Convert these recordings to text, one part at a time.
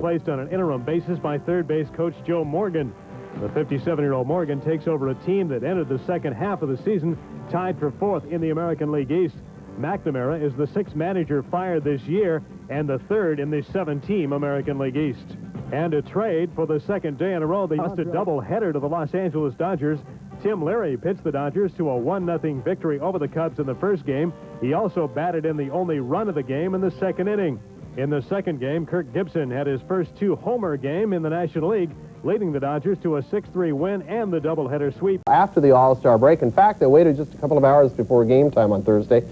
replaced on an interim basis by third base coach Joe Morgan. The 57-year-old Morgan takes over a team that entered the second half of the season tied for fourth in the American League East. McNamara is the sixth manager fired this year and the third in the 7-team American League East. And a trade for the second day in a row. They lost a doubleheader to the Los Angeles Dodgers. Tim Leary pitched the Dodgers to a 1-0 victory over the Cubs in the first game. He also batted in the only run of the game in the second inning. In the second game, Kirk Gibson had his first two-homer game in the National League, leading the Dodgers to a 6-3 win and the doubleheader sweep. After the All-Star break, in fact, they waited just a couple of hours before game time on Thursday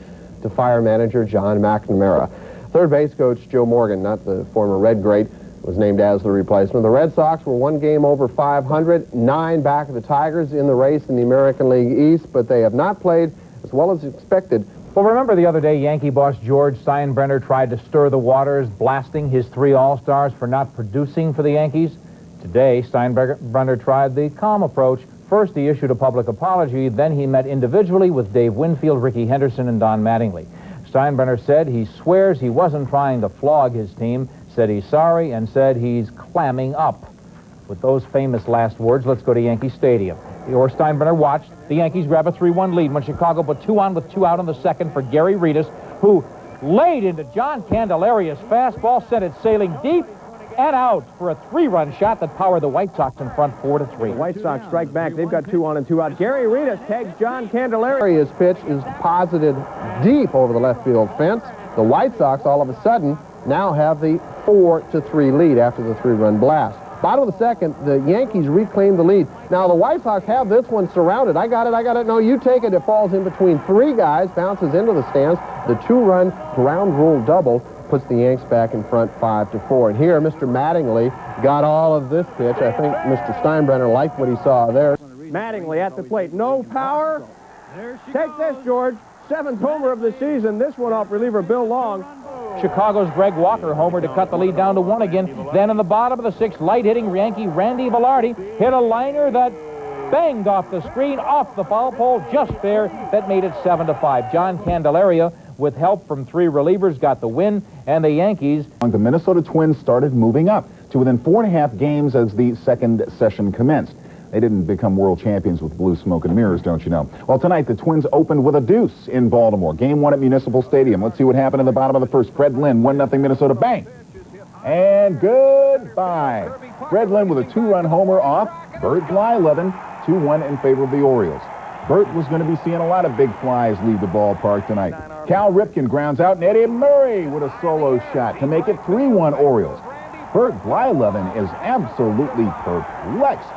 to fire manager John McNamara. Third base coach Joe Morgan, not the former Red great, was named as the replacement. The Red Sox were one game over 500, 9 back of the Tigers in the race in the American League East, but they have not played as well as expected. Well, remember the other day Yankee boss George Steinbrenner tried to stir the waters, blasting his 3 All-Stars for not producing for the Yankees? Today, Steinbrenner tried the calm approach. First, he issued a public apology, then he met individually with Dave Winfield, Ricky Henderson, and Don Mattingly. Steinbrenner said he swears he wasn't trying to flog his team, said he's sorry, and said he's clamming up. With those famous last words, let's go to Yankee Stadium. Or Steinbrenner watched the Yankees grab a 3-1 lead when Chicago put 2 on with 2 out in the second for Gary Reedus, who laid into John Candelaria's fastball, sent it sailing deep and out for a 3-run shot that powered the White Sox in front 4-3. The White Sox strike back. They've got 2 on and 2 out. Gary Reedus tags John Candelaria. His pitch is posited deep over the left field fence. The White Sox all of a sudden now have the 4-3 lead after the 3-run blast. Bottom of the second, the Yankees reclaim the lead. Now, the White Sox have this one surrounded. I got it. No, you take it. It falls in between 3 guys, bounces into the stands. The 2-run ground rule double puts the Yanks back in front 5-4. And here, Mr. Mattingly got all of this pitch. I think Mr. Steinbrenner liked what he saw there. Mattingly at the plate. No power. Take this, George. 7th homer of the season. This one off reliever Bill Long. Chicago's Greg Walker homer to cut the lead down to 1 again. Then in the bottom of the 6th, light-hitting Yankee Randy Velarde hit a liner that banged off the screen, off the foul pole, just there. That made it 7-5. John Candelaria, with help from 3 relievers, got the win, and the Yankees... The Minnesota Twins started moving up to within 4.5 games as the second session commenced. They didn't become world champions with blue smoke and mirrors, don't you know? Well, tonight the Twins opened with a deuce in Baltimore. Game 1 at Municipal Stadium. Let's see what happened in the bottom of the first. Fred Lynn, 1-0 Minnesota. Bang! And goodbye. Fred Lynn with a 2-run homer off Bert Blyleven, 2-1 in favor of the Orioles. Bert was going to be seeing a lot of big flies leave the ballpark tonight. Cal Ripken grounds out, and Eddie Murray with a solo shot to make it 3-1 Orioles. Bert Blyleven is absolutely perplexed.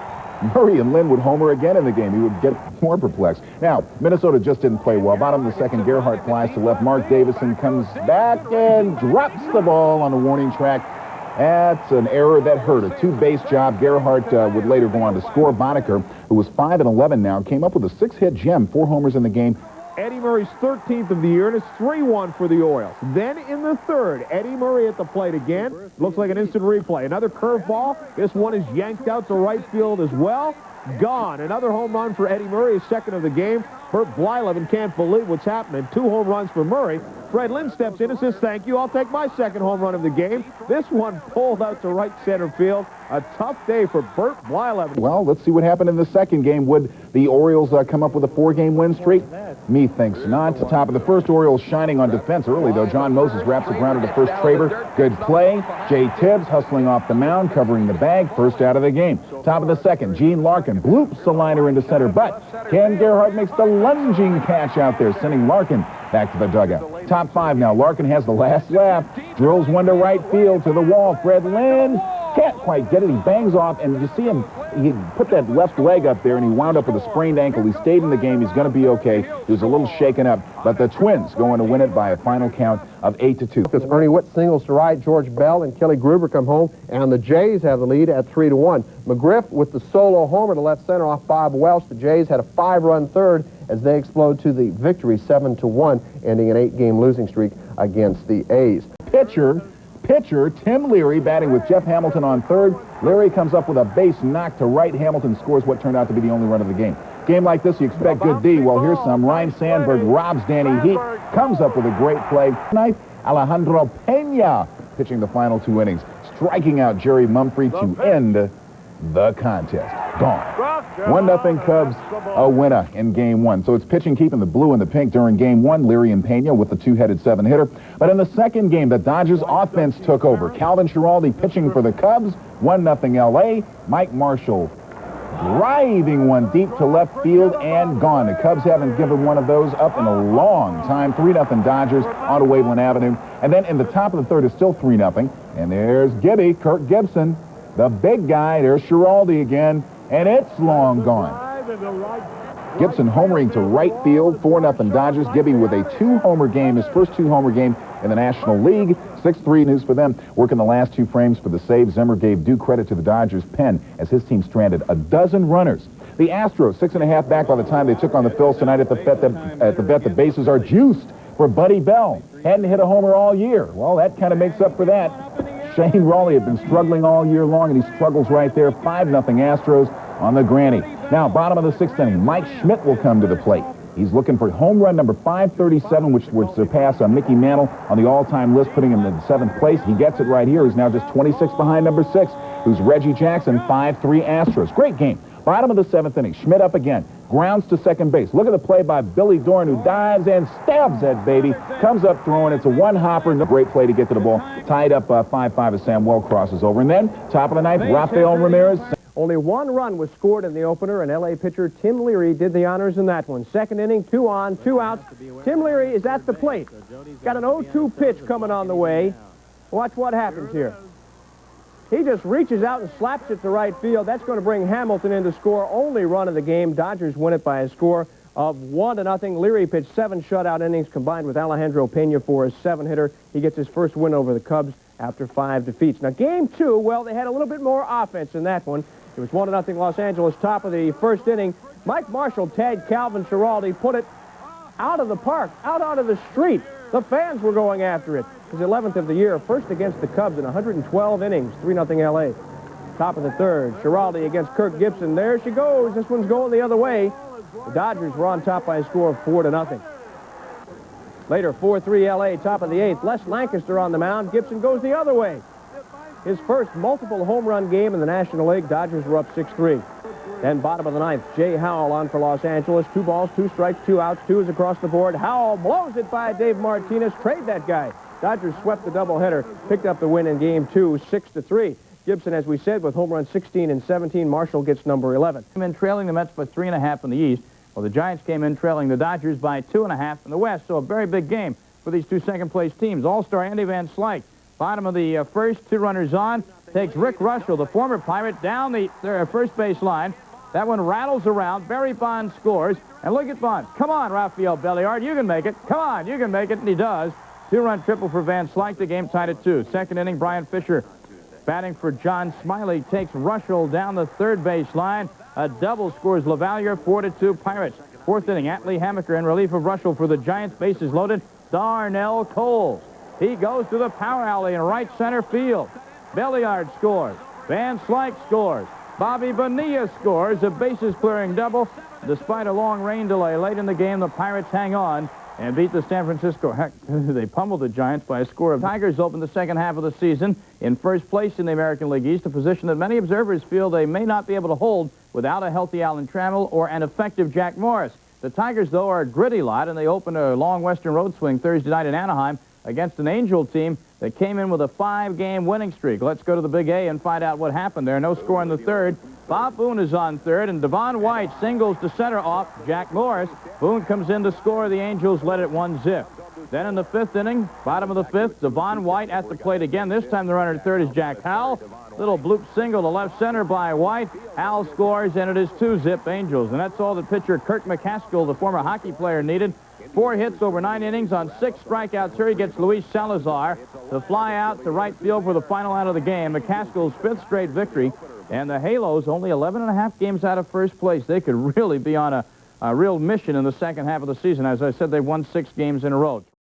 Murray and Lynn would homer again in the game. He would get more perplexed. Now, Minnesota just didn't play well. Bottom of the second, Gerhardt flies to left. Mark Davison comes back and drops the ball on the warning track. That's an error that hurt. A 2-base job. Gerhardt would later go on to score. Boddicker, who was 5-11 now, came up with a 6-hit gem, 4 homers in the game. Eddie Murray's 13th of the year, and it's 3-1 for the Orioles. Then in the third, Eddie Murray at the plate again. Looks like an instant replay. Another curveball. This one is yanked out to right field as well. Gone. Another home run for Eddie Murray, his 2nd of the game. Bert Blyleven can't believe what's happening. 2 home runs for Murray. Fred Lynn steps in and says, thank you, I'll take my 2nd home run of the game. This one pulled out to right center field. A tough day for Bert Blyleven. Well, let's see what happened in the second game. Would the Orioles come up with a 4-game win streak? Me thinks not. Top of the first, Orioles shining on defense early, though. John Moses wraps it around to the first. Traber, good play. Jay Tibbs hustling off the mound, covering the bag, first out of the game. Top of the second, Gene Larkin bloops the liner into center, but Ken Gerhardt makes the lunging catch out there, sending Larkin back to the dugout. Top 5 now. Larkin has the last laugh, drills one to right field to the wall. Fred Lynn can't quite get it. He bangs off, and you see him, he put that left leg up there, and he wound up with a sprained ankle. He stayed in the game. He's going to be okay. He was a little shaken up, but the Twins go on to win it by a final count of 8-2. Because Ernie Witt singles to right, George Bell and Kelly Gruber come home, and the Jays have the lead at 3-1. McGriff with the solo homer to left center off Bob Welch. The Jays had a 5-run third as they explode to the victory 7-1, ending an 8-game losing streak against the A's. Pitcher Tim Leary batting with Jeff Hamilton on third. Leary comes up with a base knock to right. Hamilton scores what turned out to be the only run of the game. Game like this, you expect good D. Well, here's some. Ryan Sandberg robs Danny Heat, comes up with a great play. Tonight, Alejandro Pena pitching the final 2 innings. striking out Jerry Mumphrey to end the contest. Gone. 1-0 Cubs, a winner in Game 1. So it's pitching keeping the blue and the pink during Game 1. Leary and Pena with the two-headed seven-hitter. But in the second game, the Dodgers offense took over. Calvin Schiraldi pitching for the Cubs. 1-0 L.A. Mike Marshall driving one deep to left field and gone. The Cubs haven't given one of those up in a long time. 3-0 Dodgers on Waveland Avenue. And then in the top of the third is still 3-0. And there's Kirk Gibson, the big guy. There's Schiraldi again, and it's long gone. Gibson homering to right field, 4-0 Dodgers. Gibby with a two-homer game, his first two-homer game in the National League. 6-3 news for them. Working the last two frames for the save. Zimmer gave due credit to the Dodgers' pen as his team stranded a dozen runners. The Astros, 6.5 back by the time they took on the Phils tonight at the bet the bases are juiced for Buddy Bell. Hadn't hit a homer all year. Well, that kind of makes up for that. Shane Raleigh had been struggling all year long, and he struggles right there. 5-0 Astros on the granny. Now, bottom of the sixth inning, Mike Schmidt will come to the plate. He's looking for home run number 537, which would surpass Mickey Mantle on the all-time list, putting him in 7th place. He gets it right here. He's now just 26 behind number 6, who's Reggie Jackson, 5-3 Astros. Great game. Bottom of the 7th inning, Schmidt up again. Grounds to second base. Look at the play by Billy Dorn, who dives and stabs that baby. Comes up throwing. It's a one-hopper. Great play to get to the ball. Tied up 5-5 as Samuel crosses over. And then, top of the ninth, Rafael Ramirez. Only one run was scored in the opener, and L.A. pitcher Tim Leary did the honors in that one. Second inning, 2 on, 2 outs. Tim Leary is at the plate. Got an 0-2 pitch coming on the way. Watch what happens here. He just reaches out and slaps it to right field. That's going to bring Hamilton in to score. Only run of the game. Dodgers win it by a score of 1-0. Leary pitched 7 shutout innings combined with Alejandro Pena for his 7-hitter. He gets his first win over the Cubs after 5 defeats. Now, Game 2, well, they had a little bit more offense in that one. It was 1-0 Los Angeles, top of the first inning. Mike Marshall tagged Calvin Schiraldi, put it out of the park, out onto the street. The fans were going after it. His 11th of the year, first against the Cubs in 112 innings, 3-0 L.A. Top of the third, Schiraldi against Kirk Gibson. There she goes. This one's going the other way. The Dodgers were on top by a score of 4-0. Later, 4-3 L.A., top of the 8th. Les Lancaster on the mound. Gibson goes the other way. His first multiple home run game in the National League. Dodgers were up 6-3. Then bottom of the 9th, Jay Howell on for Los Angeles. 2 balls, 2 strikes, 2 outs. 2 is across the board. Howell blows it by Dave Martinez. Trade that guy. Dodgers swept the doubleheader, picked up the win in Game 2, 6-3. Gibson, as we said, with home runs 16 and 17. Marshall gets number 11. Came in trailing the Mets by 3.5 in the East. Well, the Giants came in trailing the Dodgers by 2.5 in the West. So a very big game for these two second-place teams. All-star Andy Van Slyke, bottom of the first, 2 runners on, takes Rick Russell, the former Pirate, down the first base line. That one rattles around. Barry Bonds scores. And look at Bonds. Come on, Rafael Belliard. You can make it. Come on, you can make it. And he does. 2-run triple for Van Slyke. The game tied at 2. Second inning, Brian Fisher batting for John Smiley takes Russell down the third base line. A double scores LaValliere, 4-2 Pirates. Fourth inning, Atlee Hammaker in relief of Russell for the Giants. Bases loaded. Darnell Coles. He goes to the power alley in right center field. Belliard scores. Van Slyke scores. Bobby Bonilla scores a bases-clearing double. Despite a long rain delay late in the game, the Pirates hang on and beat the San Francisco. Heck, they pummeled the Giants by a score of. Tigers opened the second half of the season in first place in the American League East, a position that many observers feel they may not be able to hold without a healthy Alan Trammell or an effective Jack Morris. The Tigers, though, are a gritty lot, and they opened a long Western road swing Thursday night in Anaheim against an Angel team that came in with a 5-game winning streak. Let's go to the Big A and find out what happened there. No score in the third. Bob Boone is on third, and Devon White singles to center off Jack Morris. Boone comes in to score. The Angels led it 1-0. Then in the 5th inning, bottom of the 5th, Devon White at the plate again. This time the runner at third is Jack Howell. Little bloop single to left center by White. Howell scores, and it is 2-0 Angels. And that's all that pitcher Kirk McCaskill, the former hockey player, needed. 4 hits over 9 innings on 6 strikeouts. Here he gets Luis Salazar to fly out to right field for the final out of the game. McCaskill's 5th straight victory. And the Halos only 11.5 games out of first place. They could really be on a real mission in the second half of the season. As I said, they won 6 games in a row.